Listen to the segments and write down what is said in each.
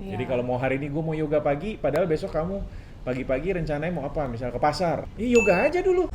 Jadi Iya. kalau mau hari ini gue mau yoga pagi, padahal besok kamu pagi-pagi rencananya mau apa? Misal ke pasar. Yoga aja dulu.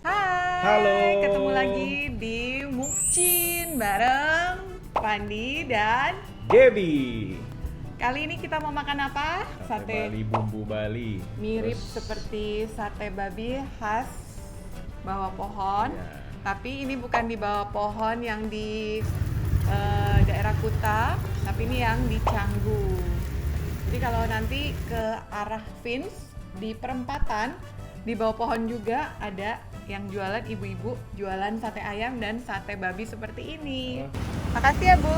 Halo. Hai, ketemu lagi di Mukcin bareng Pandi dan Gaby. kali ini kita mau makan apa? Sate Bali, bumbu Bali. Mirip Terus, seperti sate babi khas bawah pohon, ya, tapi ini bukan di bawah pohon yang di daerah Kuta, tapi ini yang di Canggu. Jadi kalau nanti ke arah Vins di perempatan di bawah pohon juga ada yang jualan ibu-ibu jualan sate ayam dan sate babi seperti ini. Makasih ya Bu.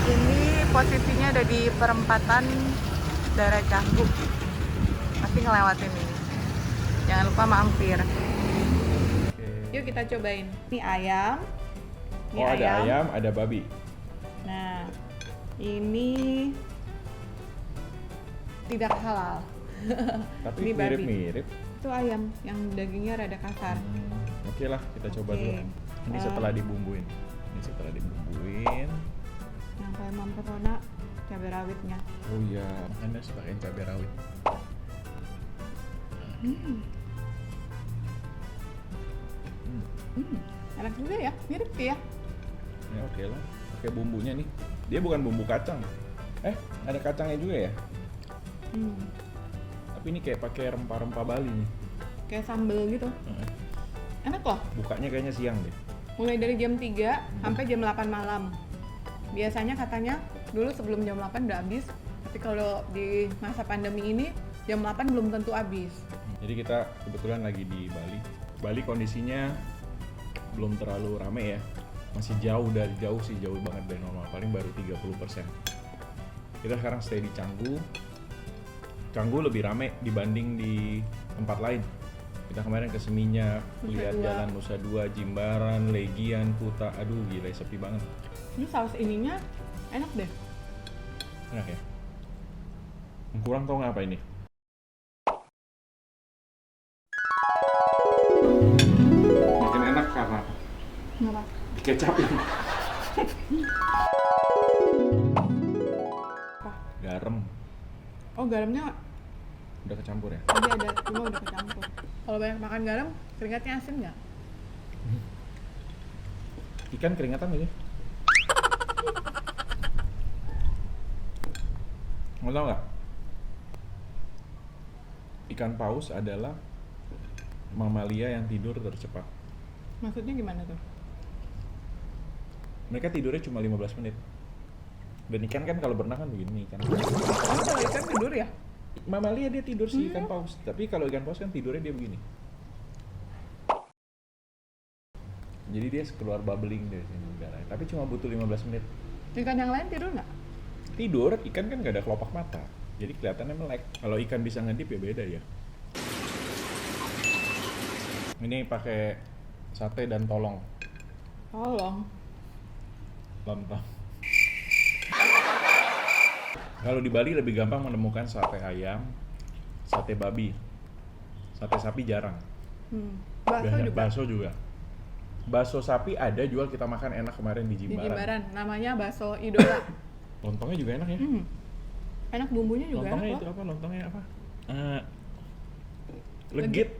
Ini posisinya ada di perempatan daerah Canggu. Pasti ngelewatin ini. Jangan lupa mampir. oke. Yuk kita cobain. Ini ayam. Ini Oh, ada ayam, ada babi. Nah, ini tidak halal. Tapi Ini babi. mirip-mirip. Itu ayam yang dagingnya rada kasar. Oke lah, kita coba Oke. dulu. Ini setelah dibumbuin. Ini setelah dibumbuin. Yang paling mempesona cabai rawitnya. Oh iya, makanya sih pakai cabai rawit. Enak juga ya, mirip sih ya. Ya oke lah. Pakai bumbunya nih. Dia bukan bumbu kacang. Ada kacangnya juga ya? Hmm, Tapi ini kayak pakai rempah-rempah Bali nih. kayak sambel gitu. Heeh. Enak loh. Bukanya kayaknya siang deh. Mulai dari jam 3 sampai jam 8 malam. Biasanya katanya dulu sebelum jam 8 udah habis. Tapi kalau di masa pandemi ini jam 8 belum tentu habis. Jadi kita kebetulan lagi di Bali. Bali kondisinya belum terlalu rame ya. Masih jauh sih, jauh banget dari normal. Paling baru 30%. Kita sekarang stay di Canggu. Canggu lebih rame dibanding di tempat lain. Kita kemarin ke Seminyak, Nusa lihat Dua. Jalan Nusa Dua, Jimbaran, Legian, Kuta. Aduh gila, sepi banget. Ini saus ininya enak deh. Enak ya? Yang kurang tau nggak apa ini? Makin enak karena Kenapa? dikecapin. Apa? Garam Oh garamnya udah kecampur ya? tadi ada, cuma udah kecampur. Kalau banyak makan garam, keringatnya asin nggak? Ikan keringatan gak sih? Mau tau nggak? Ikan paus adalah mamalia yang tidur tercepat. Maksudnya gimana tuh? Mereka tidurnya cuma 15 menit. Dan ikan kan kalau berenang kan begini kan. Oh, kalau ikan tidur ya? Mamalia dia tidur sih ikan paus. Tapi kalau ikan paus kan tidurnya dia begini. Jadi dia keluar bubbling dari sini udara. Tapi cuma butuh 15 menit. Ikan yang lain tidur nggak? Tidur, ikan kan nggak ada kelopak mata. Jadi kelihatannya melek. Kalau ikan bisa ngedip ya beda ya. Ini pakai sate dan tolong. Tolong. Lontong. Kalau di Bali lebih gampang menemukan sate ayam, sate babi, sate sapi jarang. Bakso juga. Bakso juga. Bakso sapi ada jual, kita makan enak kemarin di Di Jimbaran. Jimbaran, namanya bakso idola. Lontongnya juga enak ya. Enak, bumbunya juga Lontongnya enak itu loh. apa? Lontongnya apa?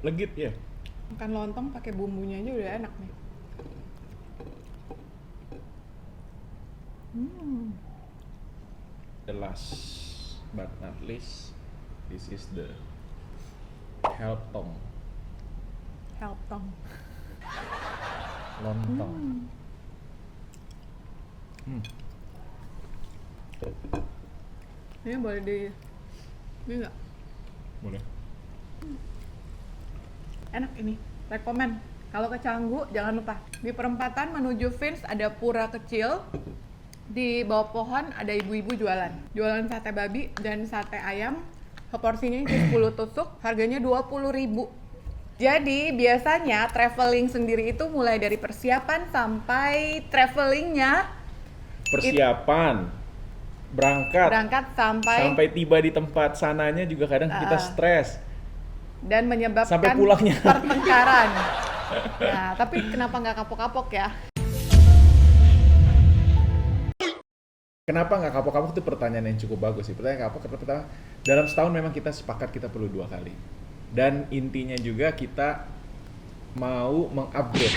Legit ya. Makan lontong pakai bumbunya aja udah enak nih. The last but not least, this is the heltong, Help tong. lontong. Ini boleh di ini nggak? Boleh. Enak ini, rekomen. Kalau ke Canggu jangan lupa di perempatan menuju Fins ada pura kecil. Di bawah pohon ada ibu-ibu jualan sate babi dan sate ayam. Porsinya itu 10 tusuk, harganya 20.000. Jadi biasanya traveling sendiri itu mulai dari persiapan sampai travelingnya Persiapan, berangkat sampai tiba di tempat sananya juga kadang kita stres. dan menyebabkan Sampai pulangnya. pertengkaran. Nah, tapi kenapa nggak kapok-kapok ya? Kenapa nggak kapok-kapok itu pertanyaan yang cukup bagus sih. Pertanyaan kapok pertama, dalam setahun memang kita sepakat kita perlu 2 kali. Dan intinya juga kita mau mengupgrade.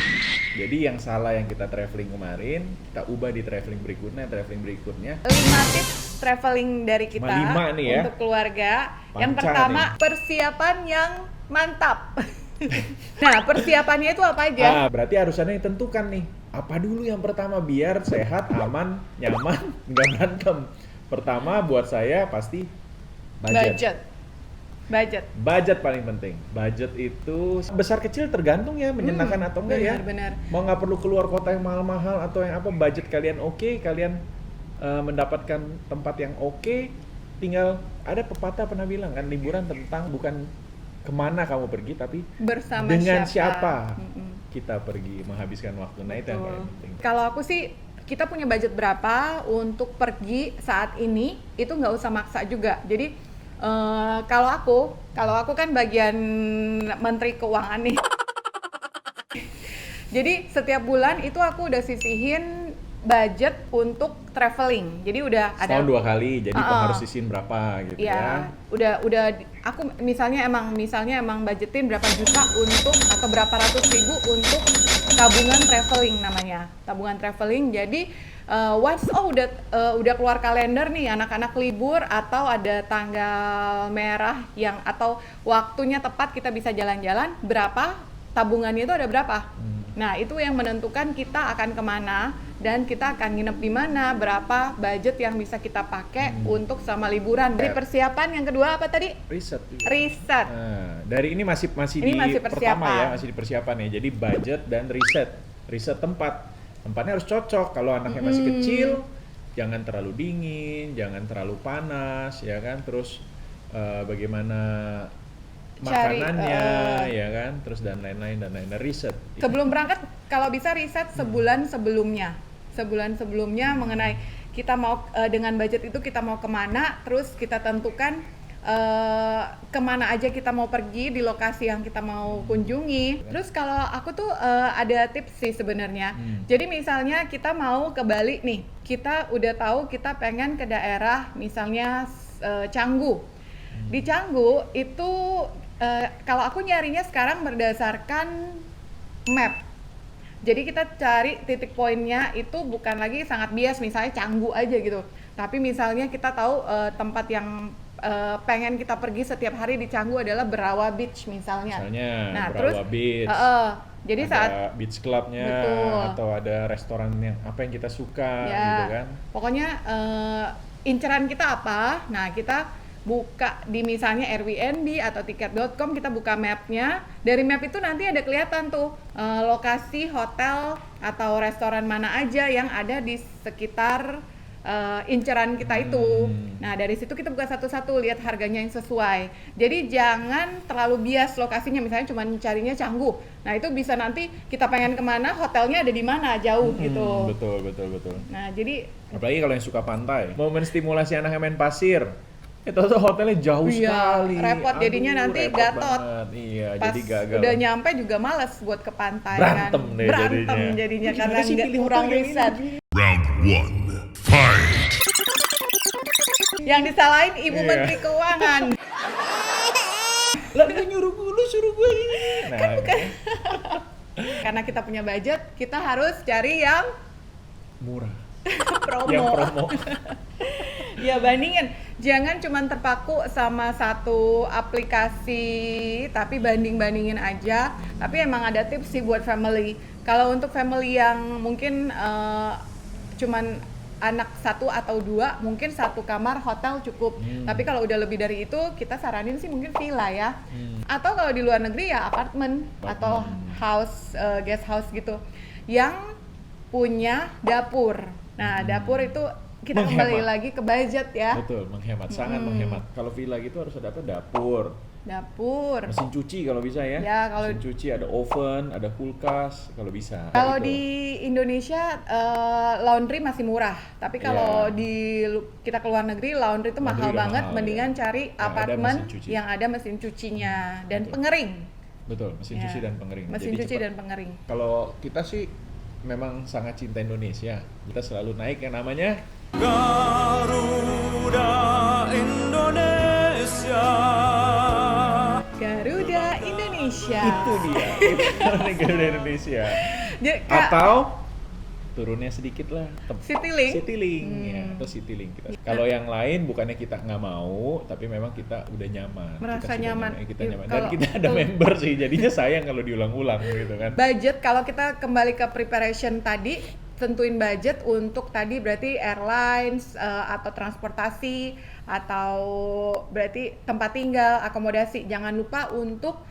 Jadi yang salah yang kita traveling kemarin, kita ubah di traveling berikutnya. 5 tips traveling dari kita 5 nih ya. untuk keluarga. Yang Panca pertama, nih. persiapan yang mantap. Nah, persiapannya itu apa aja? Berarti harusannya ditentukan nih. Apa dulu yang pertama biar sehat, aman, nyaman, nggak berantem. Pertama buat saya pasti budget. Budget paling penting. Budget itu besar kecil tergantung ya menyenangkan atau enggak ya. Benar. Mau nggak perlu keluar kota yang mahal-mahal atau yang apa, budget kalian oke, kalian mendapatkan tempat yang oke, tinggal ada pepatah pernah bilang kan, liburan tentang bukan kemana kamu pergi tapi Bersama dengan siapa? kita pergi menghabiskan waktu. Nah, itu yang paling penting. Kalau aku sih, kita punya budget berapa untuk pergi saat ini, itu nggak usah maksa juga. Jadi kalau aku kan bagian menteri keuangan nih. Jadi setiap bulan itu aku udah sisihin budget untuk traveling. Jadi udah ada Setahun 2 kali, jadi harus sisihin berapa gitu ya. Udah aku misalnya emang budgetin berapa juta untuk atau berapa ratus ribu untuk tabungan traveling namanya. Tabungan traveling. Jadi once udah keluar kalender nih anak-anak libur atau ada tanggal merah yang atau waktunya tepat kita bisa jalan-jalan, berapa tabungannya itu ada berapa. Nah, itu yang menentukan kita akan kemana dan kita akan nginep di mana, berapa budget yang bisa kita pakai untuk sama liburan. Dari persiapan yang kedua apa tadi? Riset. Riset. Nah, dari ini masih Ini masih pertama persiapan. ya, masih di persiapan ya. Jadi budget dan riset. Riset tempatnya harus cocok. Kalau anaknya masih kecil, jangan terlalu dingin, jangan terlalu panas, ya kan. Terus bagaimana makanannya, ya kan. Terus dan lain-lain. Riset. Sebelum berangkat, kalau bisa riset sebulan sebelumnya mengenai kita mau dengan budget itu kita mau kemana, terus kita tentukan kemana aja kita mau pergi di lokasi yang kita mau kunjungi. Terus kalau aku tuh ada tips sih sebenarnya. Jadi misalnya kita mau ke Bali nih, kita udah tahu kita pengen ke daerah misalnya Canggu. Di Canggu itu kalau aku nyarinya sekarang berdasarkan map. Jadi kita cari titik poinnya itu bukan lagi sangat bias, misalnya Canggu aja gitu. Tapi misalnya kita tahu tempat yang pengen kita pergi setiap hari di Canggu adalah Berawa Beach misalnya. Misalnya Terus Berawa Beach. jadi ada saat beach clubnya betul. atau ada restoran yang apa yang kita suka ya, gitu kan. Pokoknya inceran kita apa? Nah, kita buka di misalnya Airbnb atau tiket.com, kita buka mapnya. Dari map itu nanti ada kelihatan tuh lokasi hotel atau restoran mana aja yang ada di sekitar inceran kita itu. Nah, dari situ kita buka satu-satu, lihat harganya yang sesuai. Jadi jangan terlalu bias lokasinya, misalnya cuma carinya Canggu. Nah, itu bisa nanti kita pengen kemana, hotelnya ada di mana, jauh gitu. Betul. Nah, jadi Apalagi kalau yang suka pantai, mau menstimulasi anaknya main pasir, itu hotelnya jauh sekali. repot jadinya nanti repot gatot. banget. Iya, pas jadi gagal. udah nyampe juga males buat ke pantai. Berantem kan. deh Berantem jadinya karena kurang riset. Round 1. Fight! Yang disalahin Ibu Iya. Menteri Keuangan. Lah lu nyuruh lu suruh gue ini. Nah, Karena kita punya budget, kita harus cari yang murah. promo. Yang promo. Ya bandingin, jangan cuma terpaku sama satu aplikasi, tapi banding-bandingin aja. Tapi emang ada tips sih buat family. Kalau untuk family yang mungkin cuman anak 1 atau 2, mungkin 1 kamar hotel cukup. Tapi kalau udah lebih dari itu, kita saranin sih mungkin villa ya. Atau kalau di luar negeri ya apartemen atau house, guest house gitu, yang punya dapur. Nah, dapur itu kita kembali lagi ke budget ya. Betul, menghemat, sangat menghemat. Kalau villa gitu harus ada apa? Dapur, mesin cuci kalau bisa ya. Ya, kalau mesin cuci, ada oven, ada kulkas kalau bisa. Kalau gitu. di Indonesia laundry masih murah, tapi kalau kita ke luar negeri laundry itu Laundry mahal udah banget. mahal, Mendingan cari Yang ada apartemen mesin cuci. yang ada mesin cucinya dan Betul. pengering. Betul, mesin Ya, cuci dan pengering. Mesin Jadi cuci cepat. dan pengering. Kalau kita sih memang sangat cinta Indonesia. Kita selalu naik yang namanya Garuda Indonesia. itu dia, Garuda Indonesia. Kak, Atau turunnya sedikit lah, Citylink. Citylink ya, atau Citylink kita. Kalau yang lain bukannya kita nggak mau, tapi memang kita udah nyaman. Merasa Kita sudah nyaman. Kita Ya, nyaman. Dan kalau- kita ada kalau- member sih, jadinya sayang kalau diulang-ulang gitu kan. Budget, kalau kita kembali ke preparation tadi, tentuin budget untuk tadi berarti airlines atau transportasi atau berarti tempat tinggal, akomodasi. Jangan lupa untuk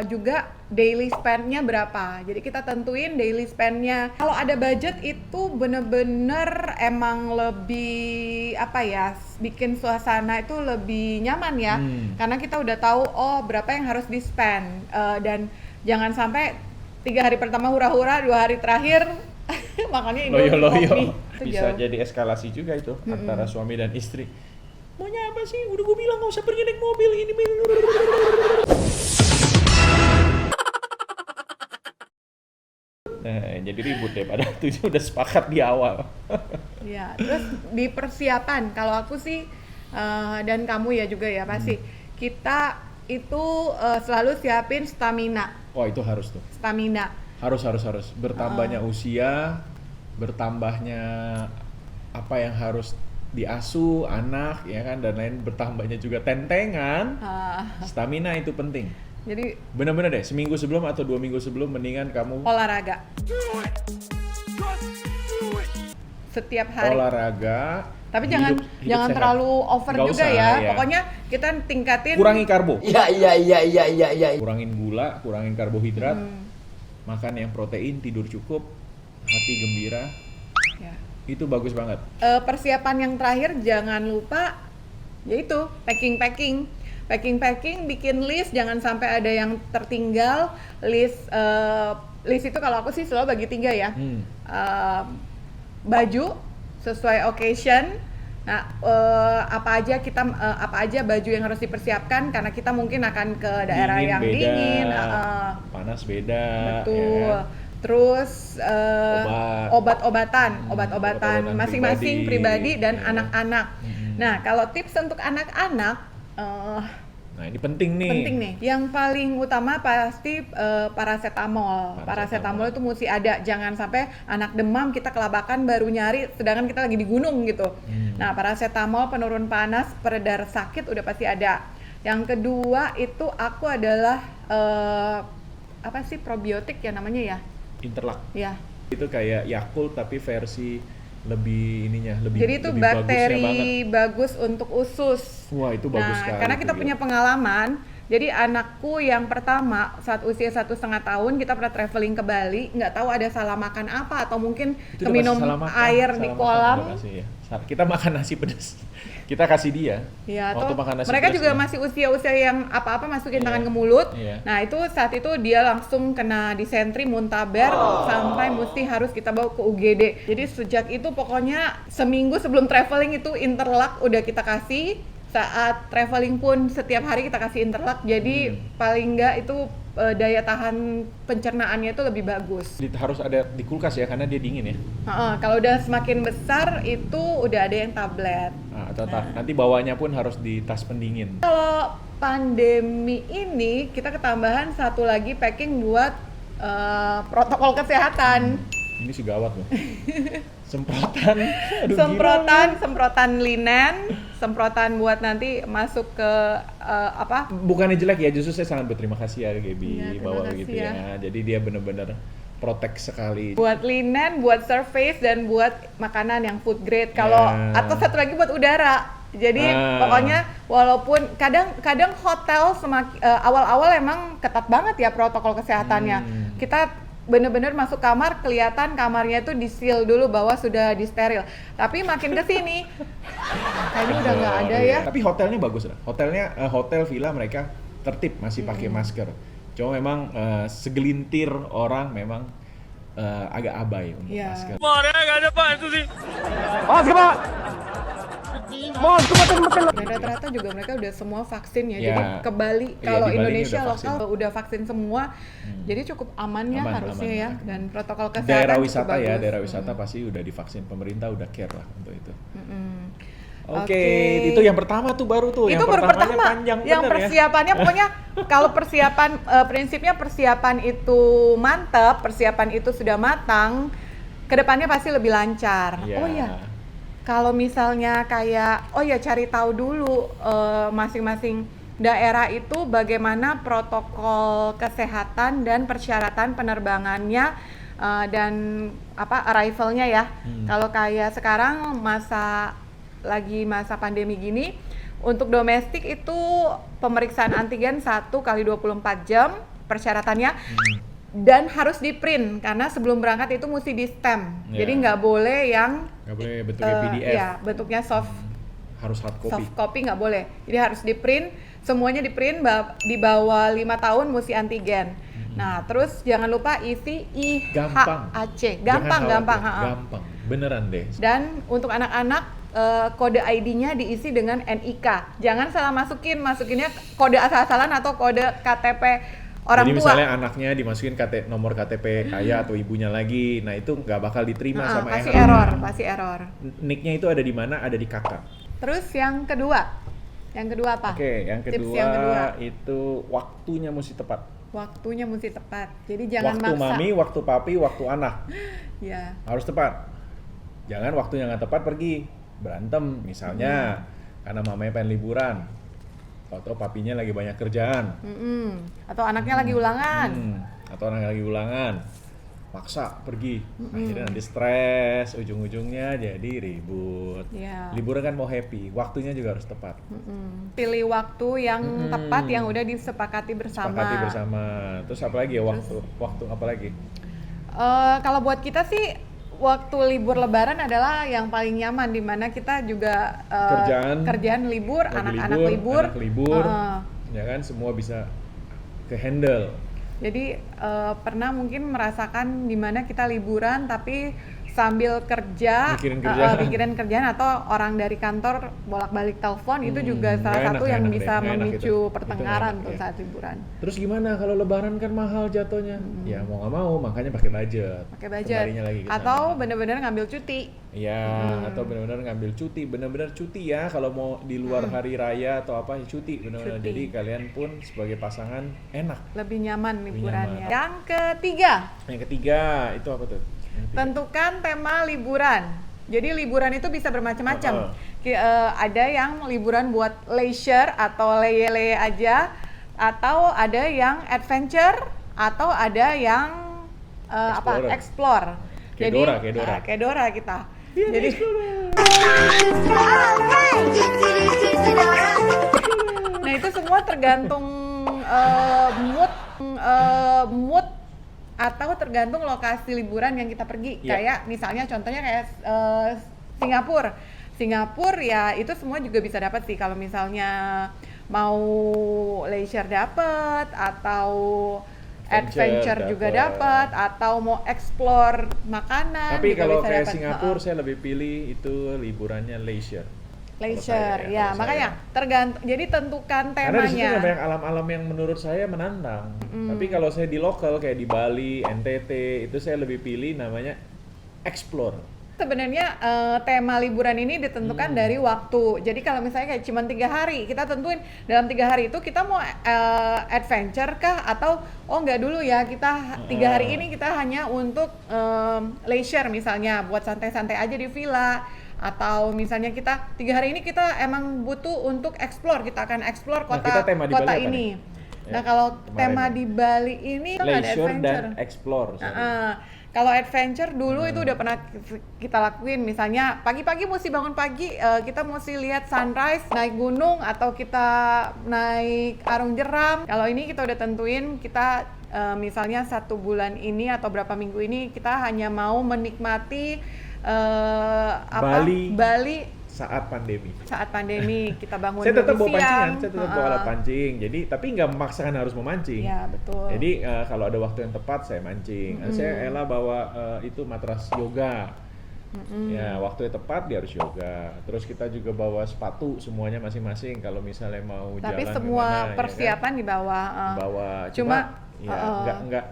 juga daily spend-nya berapa. Jadi kita tentuin daily spend-nya. Kalau ada budget itu bener-bener emang lebih apa ya, bikin suasana itu lebih nyaman ya. Karena kita udah tahu berapa yang harus di-spend. Dan jangan sampai 3 hari pertama hura-hura, 2 hari terakhir makanya Indomie Loyo-loyo. kopi. Itu Bisa jauh. jadi eskalasi juga itu antara suami dan istri. Maunya apa sih? Udah gue bilang nggak usah pergi naik mobil ini. Nah, jadi ribut deh. Padahal itu udah sepakat di awal. Ya, terus di persiapan, kalau aku sih dan kamu ya juga ya pasti kita itu selalu siapin stamina. Oh itu harus tuh. Stamina. Harus. Bertambahnya usia, bertambahnya apa yang harus diasuh anak ya kan, dan lain, bertambahnya juga tentengan. Stamina itu penting. Jadi Bener-bener deh, seminggu sebelum atau 2 minggu sebelum mendingan kamu olahraga. Setiap hari. olahraga. Tapi hidup jangan sehat. terlalu over Nggak juga usah, ya. Pokoknya kita tingkatin. kurangi karbo. Iya. Kurangin gula, kurangin karbohidrat. Makan yang protein, tidur cukup, hati gembira. Ya. Itu bagus banget. Persiapan yang terakhir jangan lupa yaitu packing, bikin list, jangan sampai ada yang tertinggal. List itu kalau aku sih selalu bagi 3 ya. Baju sesuai occasion. Nah, apa aja baju yang harus dipersiapkan karena kita mungkin akan ke daerah Dingin yang beda, dingin. panas beda. Betul. Ya kan? Terus Obat-obatan obat-obatan masing-masing pribadi dan anak-anak. Nah, kalau tips untuk anak-anak Nah ini penting nih. Penting nih. Yang paling utama pasti paracetamol. Paracetamol itu mesti ada. Jangan sampai anak demam kita kelabakan baru nyari, sedangkan kita lagi di gunung gitu. Nah, paracetamol penurun panas, peredar sakit udah pasti ada. Yang kedua itu aku adalah apa sih probiotik ya namanya ya? Interlak. Ya. Itu kayak Yakult tapi versi lebih ininya, lebih Jadi itu lebih bagusnya bakteri banget. bagus untuk usus. Wah itu bagus sekali. Karena kita tuh, punya Gil. pengalaman. Jadi anakku yang pertama saat usia 1,5 tahun kita pernah traveling ke Bali, nggak tahu ada salah makan apa atau mungkin Itu udah keminum pasti salah makan, air salah di makan kolam. udah kasih, ya. Kita makan nasi pedas. Kita kasih dia. Ya, waktu atau makan nasi mereka pedas juga ya. masih usia-usia yang apa-apa masukin Iya. tangan ke mulut. Iya. Nah, itu saat itu dia langsung kena disentri, muntaber sampai mesti harus kita bawa ke UGD. Jadi sejak itu pokoknya seminggu sebelum traveling itu Interlak udah kita kasih. Saat traveling pun setiap hari kita kasih Interlak. Jadi paling enggak itu daya tahan pencernaannya itu lebih bagus. Harus ada di kulkas ya karena dia dingin ya. Kalau udah semakin besar itu udah ada yang tablet. Nanti bawanya pun harus di tas pendingin. Kalau pandemi ini kita ketambahan satu lagi packing buat protokol kesehatan. Ini sih gawat loh. Semprotan. Aduh, gila. Semprotan linen, semprotan buat nanti masuk ke apa? Bukannya jelek ya, justru saya sangat berterima kasih ya Gaby Iya, terima bawa kasih gitu ya. ya. Jadi dia benar-benar protect sekali. Buat linen, buat surface dan buat makanan yang food grade. Kalau atau satu lagi buat udara. Jadi pokoknya walaupun kadang hotel awal-awal emang ketat banget ya protokol kesehatannya. Kita bener-bener masuk kamar kelihatan kamarnya itu di-seal dulu bahwa sudah disteril. Tapi makin ke sini kayaknya udah nggak ada ya. Tapi hotelnya bagus lah. Hotel villa mereka tertib masih pakai masker. Cuma memang segelintir orang memang agak abai untuk Iya. masker. Dan rata-rata juga mereka udah semua vaksin ya. Ya. Jadi ke Bali Iya, kalau di Bali ini Indonesia udah lokal udah vaksin semua. Jadi cukup aman ya Aman, harusnya aman. ya. Dan protokol kesehatan Daerah cukup wisata ya, bagus. daerah wisata pasti udah divaksin, pemerintah udah care lah untuk itu. Oke, Oke. itu yang pertama tuh baru tuh. Itu yang baru pertamanya pertama. panjang Yang bener ya. persiapannya pokoknya kalau persiapan prinsipnya persiapan itu mantap, persiapan itu sudah matang, kedepannya pasti lebih lancar. Iya. Oh iya. Kalau misalnya kayak cari tahu dulu masing-masing daerah itu bagaimana protokol kesehatan dan persyaratan penerbangannya dan arrival-nya ya. Kalau kayak sekarang masa pandemi gini, untuk domestik itu pemeriksaan antigen 1 kali 24 jam persyaratannya. Dan harus di print karena sebelum berangkat itu mesti di stamp. Ya. Jadi nggak boleh yang Nggak boleh bentuknya PDF. ya, bentuknya soft Harus hard copy. soft copy nggak boleh. Jadi harus di print, semuanya di print di bawah 5 tahun mesti antigen. Nah, terus jangan lupa isi Gampang. IHAC. Jangan Gampang. khawatir, gampang. Beneran deh. Dan untuk anak-anak kode ID-nya diisi dengan NIK. Jangan salah masukinnya kode asal-asalan atau kode KTP orang Jadi tua. misalnya anaknya dimasukin nomor KTP ayah atau ibunya lagi, nah itu nggak bakal diterima sama pasti yang pasti error. Nicknya itu ada di mana? Ada di kakak. Terus yang kedua apa? Oke, yang Tips kedua, yang kedua. itu waktunya mesti tepat. Waktunya mesti tepat. Jadi jangan Waktu maksa. mami, waktu papi, waktu anak Ya. harus tepat. Jangan waktunya nggak tepat pergi berantem misalnya karena mamanya pengen liburan. Atau papinya lagi banyak kerjaan. Atau anaknya lagi ulangan. Atau anak lagi ulangan. Maksa pergi. Akhirnya nanti stres, ujung-ujungnya jadi ribut. Ya. Liburan kan mau happy, waktunya juga harus tepat. Pilih waktu yang tepat yang udah disepakati bersama. Sepakati bersama. Terus apa lagi ya waktu apa lagi? Kalau buat kita sih waktu libur lebaran adalah yang paling nyaman, di mana kita juga kerjaan libur, Lagi anak-anak libur, ya kan semua bisa ke handle. Jadi pernah mungkin merasakan di mana kita liburan tapi sambil kerja, Mikirin kerjaan atau orang dari kantor bolak-balik telepon itu juga salah satu yang bisa memicu pertengkaran tuh saat liburan. Terus gimana kalau lebaran kan mahal jatuhnya? Ya mau nggak mau makanya pakai budget. Kembalinya lagi ke sana. Atau benar-benar ngambil cuti. Iya, atau benar-benar ngambil cuti, benar-benar cuti ya kalau mau di luar hari raya atau apa ya cuti benar-benar. Jadi kalian pun sebagai pasangan enak. Lebih nyaman liburannya. Yang ketiga itu apa tuh? Tentukan tema liburan. Jadi liburan itu bisa bermacam-macam. Ada yang liburan buat leisure atau leye-leye aja, atau ada yang adventure, atau ada yang explore. Kayak Dora kita. Jadi nah itu semua tergantung mood atau tergantung lokasi liburan yang kita pergi. Kayak misalnya contohnya kayak Singapura ya itu semua juga bisa dapat sih kalau misalnya mau leisure dapat atau adventure juga dapat atau mau explore makanan. Tapi juga kalau bisa kayak dapet. Singapura saya lebih pilih itu liburannya leisure, ya makanya tergantung. Jadi tentukan temanya. Karena di situ banyak alam-alam yang menurut saya menantang. Tapi kalau saya di lokal kayak di Bali, NTT itu saya lebih pilih namanya explore. Sebenarnya tema liburan ini ditentukan dari waktu. Jadi kalau misalnya kayak cuma 3 hari, kita tentuin dalam 3 hari itu kita mau adventure kah atau enggak dulu ya kita 3 hari ini kita hanya untuk leisure misalnya buat santai-santai aja di villa. Atau misalnya kita 3 hari ini kita emang butuh untuk explore, kita akan explore kota ini. Nah kalau tema di Bali ini nggak ada adventure dan explore. Kalau adventure dulu itu udah pernah kita lakuin, misalnya pagi-pagi mesti bangun pagi, kita mesti lihat sunrise, naik gunung atau kita naik arung jeram. Kalau ini kita udah tentuin kita misalnya 1 bulan ini atau berapa minggu ini kita hanya mau menikmati Bali saat pandemi kita bangun saya tetap bawa siang. pancingan, saya tetap bawa alat pancing. Jadi tapi nggak memaksakan harus memancing. Ya betul. Jadi kalau ada waktu yang tepat saya mancing. Saya bawa itu matras yoga. Ya waktu yang tepat dia harus yoga. Terus kita juga bawa sepatu semuanya masing-masing kalau misalnya mau tapi jalan semua kemana, persiapan ya kan? Bawa. Cuma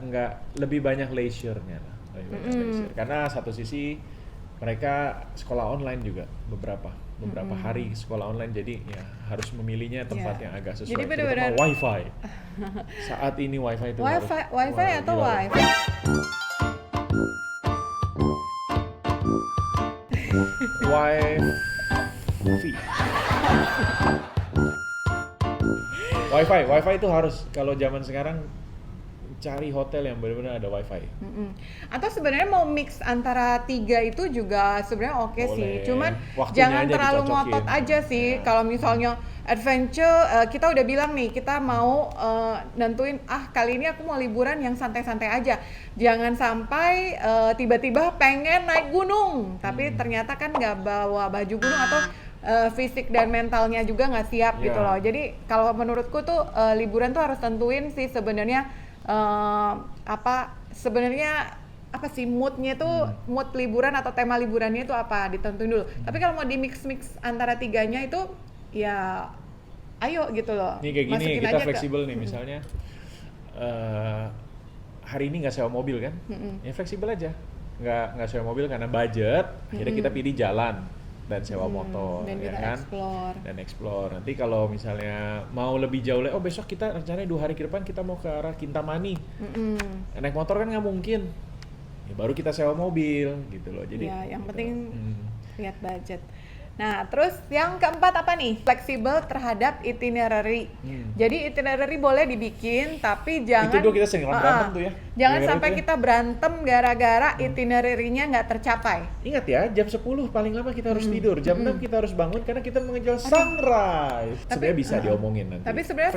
nggak lebih banyak leisure-nya lah. Leisure. Karena satu sisi mereka sekolah online juga beberapa hari sekolah online, jadi ya harus memilihnya tempat yang agak sesuai. Jadi benar-benar wifi. Saat ini wifi itu wifi atau wifi. Wifi itu harus, kalau zaman sekarang cari hotel yang benar-benar ada wifi. Atau sebenarnya mau mix antara 3 itu juga sebenarnya oke sih. Cuman waktunya jangan aja terlalu dicocokin. ngotot aja sih. Kalau misalnya adventure, kita udah bilang nih kita mau nentuin kali ini aku mau liburan yang santai-santai aja. Jangan sampai tiba-tiba pengen naik gunung, tapi ternyata kan nggak bawa baju gunung atau fisik dan mentalnya juga nggak siap gitu loh. Jadi kalau menurutku tuh liburan tuh harus tentuin sih sebenarnya sebenarnya apa sih moodnya tuh, mood liburan atau tema liburannya itu apa, ditentuin dulu. Tapi kalau mau di mix antara 3-nya itu ya ayo gitu loh. Nih kayak gini kita fleksibel nih misalnya hari ini nggak sewa mobil kan, ya fleksibel aja, nggak sewa mobil karena budget, akhirnya kita pilih jalan dan sewa motor, dan ya kita kan? Explore. Nanti kalau misalnya mau lebih jauh lagi, besok kita rencananya 2 hari ke depan kita mau ke arah Kintamani. Naik motor kan nggak mungkin, ya baru kita sewa mobil gitu loh. Jadi ya, yang penting lihat budget. Nah, terus yang keempat apa nih? Fleksibel terhadap itinerary. Jadi itinerary boleh dibikin, tapi jangan itu tuh kita sering berantem tuh ya. Jangan sampai kita berantem gara-gara itinerary-nya nggak tercapai. Ingat ya, jam 10 paling lama kita harus tidur, jam 6 kita harus bangun karena kita mengejar sunrise. Sebenarnya bisa diomongin nanti. Tapi sebenarnya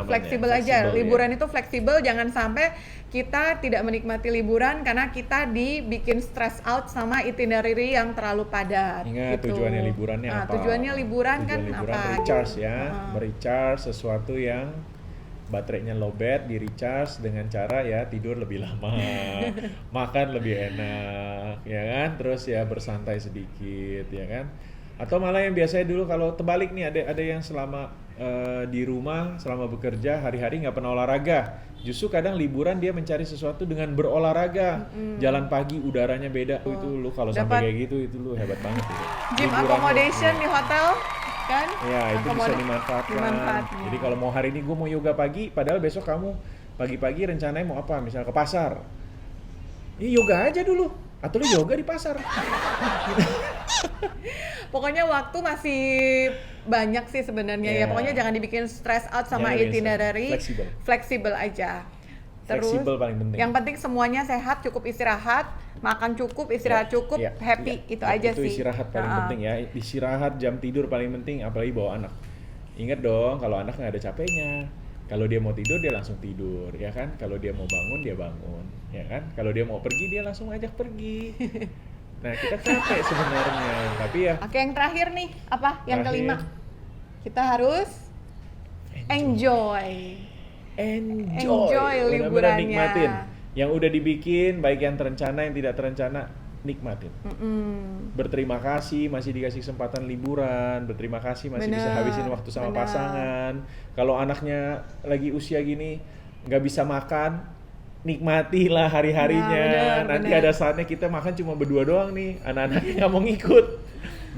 fleksibel aja. Liburan itu fleksibel, jangan sampai kita tidak menikmati liburan karena kita dibikin stress out sama itinerary yang terlalu padat. Ingat gitu. tujuannya liburannya apa? Tujuannya liburan kan liburan apa? Recharge ya, merecharge sesuatu yang baterainya lowbat, di recharge dengan cara ya tidur lebih lama, makan lebih enak, ya kan? Terus ya bersantai sedikit, ya kan? Atau malah yang biasanya dulu kalau terbalik nih, ada yang selama di rumah selama bekerja hari-hari nggak pernah olahraga, justru kadang liburan dia mencari sesuatu dengan berolahraga. Jalan pagi udaranya beda. Itu lu kalau sampai Dapat kayak gitu itu lu hebat banget gitu. Gym Liburannya, accommodation iya. di hotel kan? Ya itu bisa dimanfaatkan. Jadi kalau mau hari ini gue mau yoga pagi, padahal besok kamu pagi-pagi rencananya mau apa? Misal ke pasar. Ya yoga aja dulu. Atau lu yoga di pasar. Pokoknya waktu masih banyak sih sebenarnya ya. Yeah. Pokoknya jangan dibikin stress out sama Jangan dibikin itinerary. stress. Fleksibel aja. Terus Fleksibel paling penting. yang penting semuanya sehat, cukup istirahat, makan cukup, istirahat cukup, Iya, happy, iya. itu aja Itu sih. istirahat paling penting ya. Istirahat, jam tidur paling penting, apalagi bawa anak. Ingat dong, kalau anak nggak ada capeknya. Kalau dia mau tidur, dia langsung tidur, ya kan? Kalau dia mau bangun, dia bangun, ya kan? Kalau dia mau pergi, dia langsung ajak pergi. Nah, kita capek sebenarnya, tapi ya Oke, yang terakhir nih, apa? Yang Terakhir. kelima. Kita harus enjoy. Enjoy Benar-benar liburannya. nikmatin. Yang udah dibikin, baik yang terencana, yang tidak terencana, nikmatin. Berterima kasih masih dikasih kesempatan liburan, berterima kasih masih bisa Bener, habisin waktu sama bener. pasangan. Kalau anaknya lagi usia gini nggak bisa makan, nikmatilah hari-harinya. Nah, bener, Nanti bener. ada saatnya kita makan cuma berdua doang nih, anak-anaknya nggak mau ngikut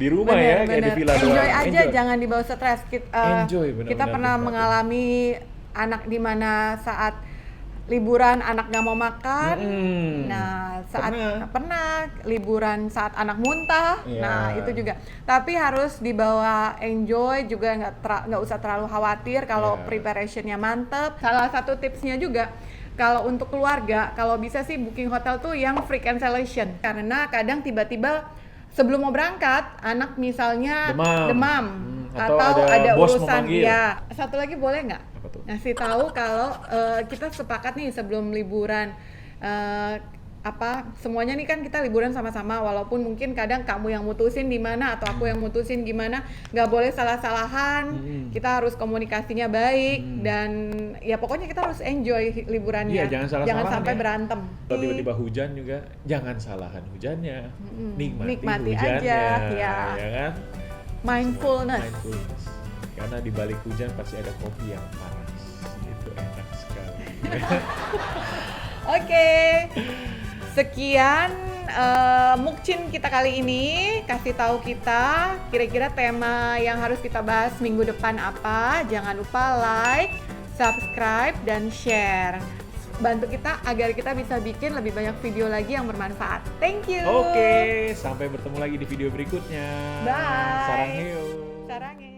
di rumah ya, kayak di villa Enjoy doang. aja, jangan dibawa stres. Enjoy, bener-bener Kita pernah nikmatin. mengalami anak di mana saat liburan anak nggak mau makan. Nah, saat pernah liburan saat anak muntah. Iya. Nah, itu juga. Tapi harus dibawa enjoy juga, nggak usah terlalu khawatir kalau Iya. preparationnya mantep. Salah satu tipsnya juga, kalau untuk keluarga, kalau bisa sih booking hotel tuh yang free cancellation. Karena kadang tiba-tiba sebelum mau berangkat, anak misalnya demam atau atau ada ada bos urusan. memanggil. Ya, satu lagi boleh nggak? Apa tuh? Ngasih tahu kalau kita sepakat nih sebelum liburan, semuanya nih kan kita liburan sama-sama, walaupun mungkin kadang kamu yang mutusin di mana atau aku yang mutusin gimana, nggak boleh salah-salahan. Kita harus komunikasinya baik dan ya pokoknya kita harus enjoy liburannya. Iya, jangan salah-salahan sampai ya. berantem. Kalau tiba-tiba hujan juga, jangan salahkan hujannya, Nikmati hujannya, aja, ya. ya kan? Mindfulness. Mindfulness. Karena di balik hujan pasti ada kopi yang panas, itu enak sekali. Oke, sekian Mukcin kita kali ini. Kasih tahu kita kira-kira tema yang harus kita bahas minggu depan apa. Jangan lupa like, subscribe, dan share. Bantu kita agar kita bisa bikin lebih banyak video lagi yang bermanfaat. Thank you. Oke, sampai bertemu lagi di video berikutnya. Bye. Sarang heo. Sarangnya.